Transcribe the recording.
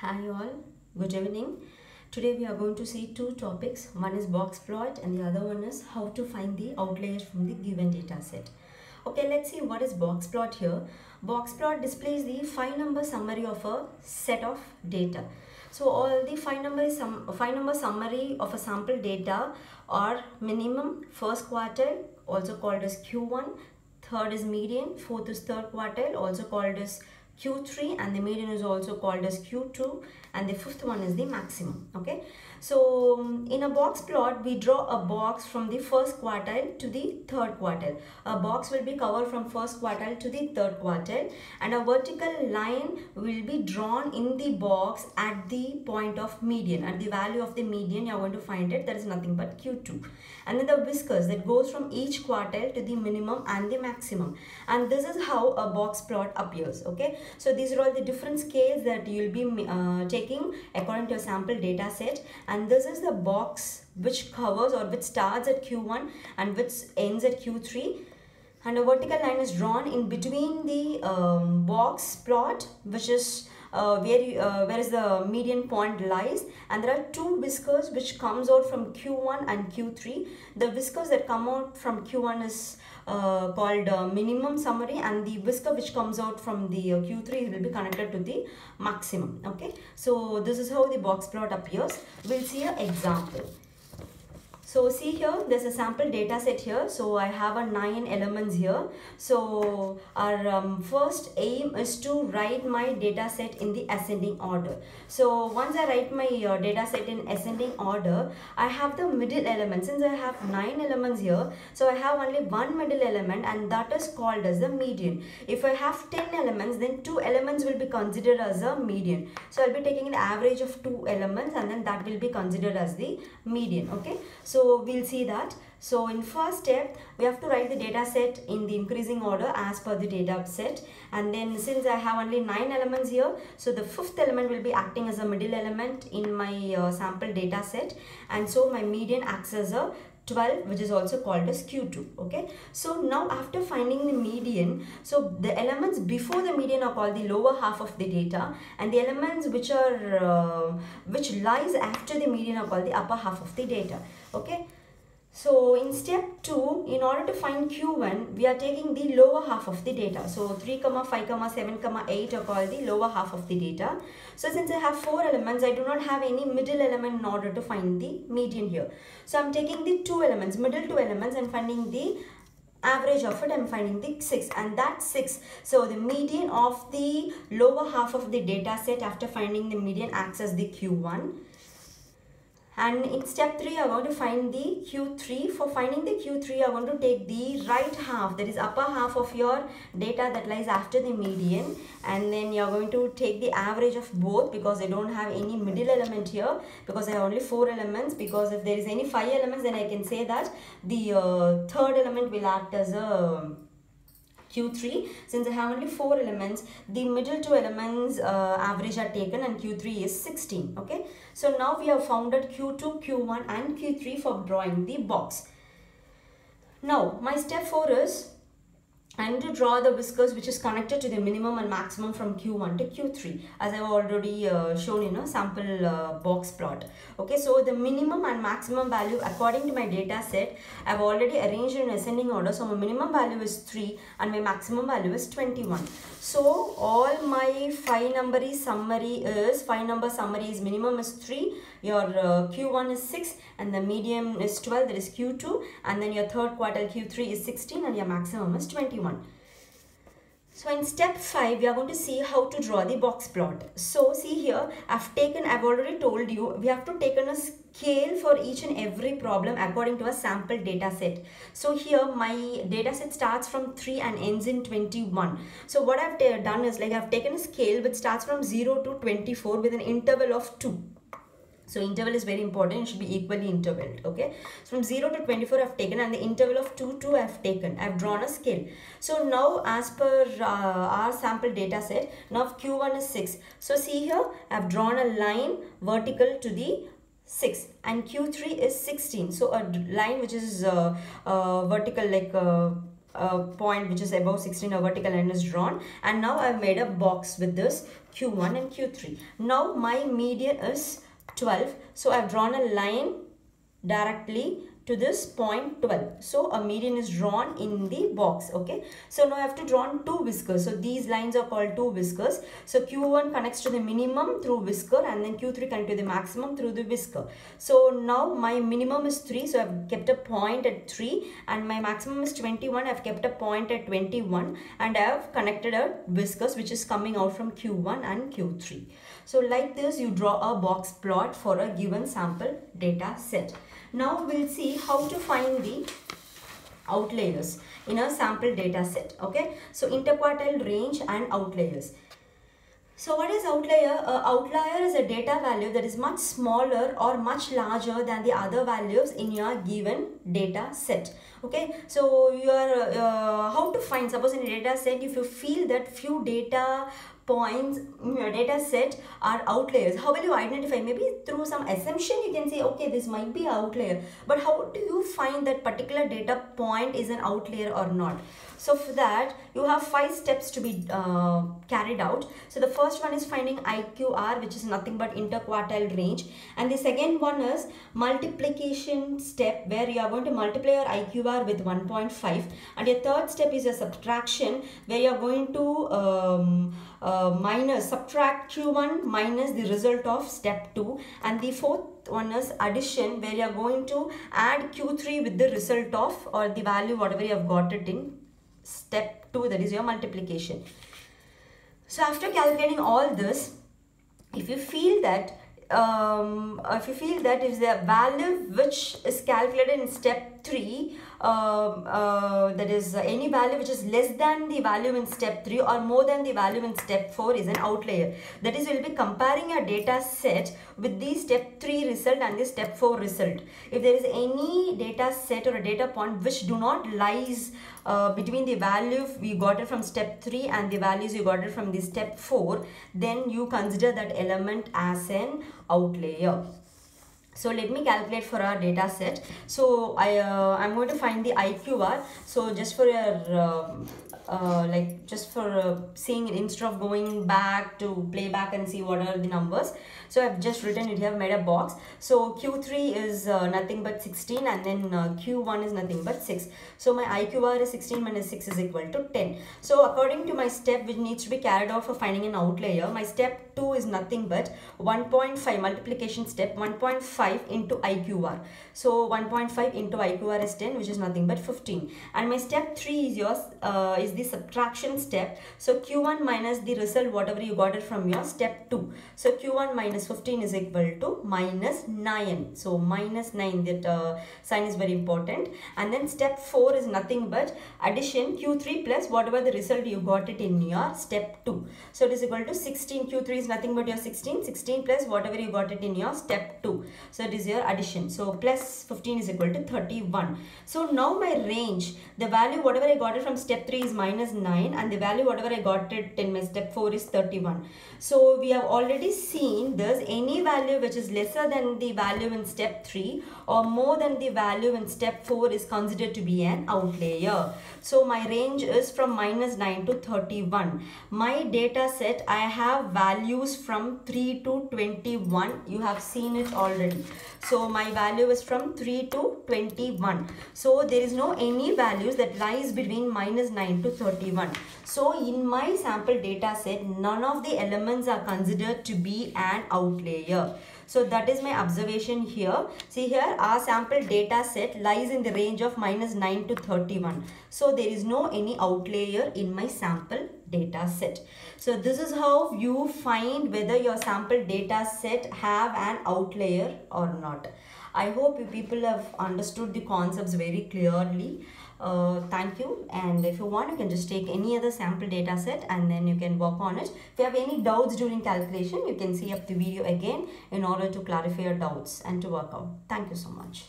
Hi all, good evening. Today we are going to see two topics. One is box plot and the other one is how to find the outliers from the given data set. Okay, let's see what is box plot here. Box plot displays the 5-number summary of a set of data. So all the 5-number summary of a sample data are minimum, first quartile, also called as Q1, third is median, fourth is third quartile, also called as Q3, and the median is also called as Q2, and the fifth one is the maximum. Okay, so in a box plot we draw a box from the first quartile to the third quartile. A box will be covered from first quartile to the third quartile, and a vertical line will be drawn in the box at the point of median. At the value of the median you are going to find it, that is nothing but Q2, and then the whiskers that goes from each quartile to the minimum and the maximum, and this is how a box plot appears. Okay, so these are all the different scales that you will be taking according to a sample data set, and this is the box which covers or which starts at Q1 and which ends at Q3, and a vertical line is drawn in between the box plot, which is where is the median point lies, and there are two whiskers which comes out from Q1 and Q3. The whiskers that come out from Q1 is called minimum summary, and the whisker which comes out from the Q3 will be connected to the maximum. Okay, so this is how the box plot appears. We'll see an example. So see here, there's a sample data set here. So I have a 9 elements here. So our first aim is to write my data set in the ascending order. So once I write my data set in ascending order, I have the middle element. Since I have 9 elements here, so I have only one middle element, and that is called as the median. If I have 10 elements, then 2 elements will be considered as a median. So I'll be taking the average of 2 elements, and then that will be considered as the median. Okay, so we'll see that. So in first step, we have to write the data set in the increasing order as per the data set, and then since I have only 9 elements here, so the fifth element will be acting as a middle element in my sample data set, and so my median acts as a 12, which is also called as Q2. Okay, so now after finding the median, so the elements before the median are called the lower half of the data, and the elements which are which lies after the median are called the upper half of the data. Okay, so in step 2, in order to find Q1, we are taking the lower half of the data. So 3, 5, 7, 8 are called the lower half of the data. So since I have 4 elements, I do not have any middle element in order to find the median here. So I'm taking the 2 elements, middle 2 elements, and finding the average of it. I'm finding the 6, and that's 6. So the median of the lower half of the data set after finding the median acts as the Q1. And in step 3, I want to find the Q3. For finding the Q3, I want to take the right half, that is upper half of your data that lies after the median, and then you're going to take the average of both, because I don't have any middle element here, because I have only 4 elements. Because if there is any 5 elements, then I can say that the third element will act as a Q3. Since I have only 4 elements, the middle 2 elements average are taken, and Q3 is 16. Okay, so now we have found that Q2, Q1 and Q3 for drawing the box. Now my step 4 is I need to draw the whiskers which is connected to the minimum and maximum from Q1 to Q3, as I have already shown in a sample box plot. Okay, so the minimum and maximum value according to my data set, I have already arranged in ascending order. So my minimum value is 3 and my maximum value is 21. So all my 5-number summary is minimum is 3, your Q1 is 6, and the median is 12, that is Q2, and then your third quartile Q3 is 16, and your maximum is 21. So in step 5, we are going to see how to draw the box plot. So see here, I've already told you, we have to take a scale for each and every problem according to a sample data set. So here my data set starts from 3 and ends in 21. So what I've done is, like, I've taken a scale which starts from 0 to 24 with an interval of 2. So interval is very important, it should be equally intervalled. Okay, so from 0 to 24 I've taken, and the interval of 2 to I've taken. I've drawn a scale. So now as per our sample data set, now Q1 is 6. So see here, I've drawn a line vertical to the 6, and Q3 is 16. So a line which is vertical, like a point which is above 16, a vertical line is drawn, and now I've made a box with this Q1 and Q3. Now my median is 12. So I've drawn a line directly to this point 12. So a median is drawn in the box. Okay, so now I have to draw two whiskers. So these lines are called two whiskers. So Q1 connects to the minimum through whisker, and then Q3 connects to the maximum through the whisker. So now my minimum is 3, so I've kept a point at 3, and my maximum is 21. I've kept a point at 21, and I have connected a whiskers which is coming out from Q1 and Q3. So like this, you draw a box plot for a given sample data set. Now we'll see how to find the outliers in a sample data set. Okay, so interquartile range and outliers. So what is outlier? Outlier is a data value that is much smaller or much larger than the other values in your given data set. Okay, so you are how to find, suppose in a data set, if you feel that few data points in your data set are outliers, how will you identify? Maybe through some assumption you can say, okay, this might be an outlier, but how do you find that particular data point is an outlier or not? So for that, you have 5 steps to be carried out. So the first one is finding IQR, which is nothing but interquartile range, and the second one is multiplication step, where you are going to multiply your IQR with 1.5, and your third step is your subtraction, where you are going to subtract Q1 minus the result of step 2, and the fourth one is addition, where you are going to add Q3 with the result of, or the value whatever you have got it in step 2, that is your multiplication. So after calculating all this, if you feel that if the value which is calculated in step 3, that is any value which is less than the value in step 3 or more than the value in step 4 is an outlier. That is, you will be comparing your data set with the step 3 result and the step 4 result. If there is any data set or a data point which do not lies between the value we got it from step 3 and the values you got it from the step 4, then you consider that element as an outlier. So let me calculate for our data set. So I'm going to find the IQR. So just for your seeing it, instead of going back to play back and see what are the numbers, so I've just written it here, made a box. So Q3 is nothing but 16, and then Q1 is nothing but 6. So my IQR is 16 minus 6 is equal to 10. So according to my step which needs to be carried out for finding an outlier, my step 2 is nothing but 1.5 multiplication step, 1.5 into IQR. So 1.5 into IQR is 10, which is nothing but 15. And my step 3 is yours is the subtraction step. So Q1 minus the result whatever you got it from your step 2. So Q1 minus 15 is equal to minus 9. So minus 9, that sign is very important. And then step 4 is nothing but addition Q3 plus whatever the result you got it in your step 2. So it is equal to 16. Q3 is nothing but your 16. 16 plus whatever you got it in your step 2. So it is your addition. So plus 15 is equal to 31. So now my range, the value whatever I got it from step 3 is minus 9, and the value whatever I got it in my step 4 is 31. So we have already seen this, any value which is lesser than the value in step 3 or more than the value in step 4 is considered to be an outlier. So my range is from minus 9 to 31. My data set, I have values from 3 to 21. You have seen it already. So my value is from 3 to 21. So there is no any values that lies between minus 9 to 31. So in my sample data set, none of the elements are considered to be an outlier. So that is my observation here. See here, our sample data set lies in the range of minus 9 to 31. So there is no any outlier in my sample data set. So this is how you find whether your sample data set have an outlier or not. I hope you people have understood the concepts very clearly. Thank you, and if you want you can just take any other sample data set and then you can work on it. If you have any doubts during calculation, you can see up the video again in order to clarify your doubts and to work out. Thank you so much.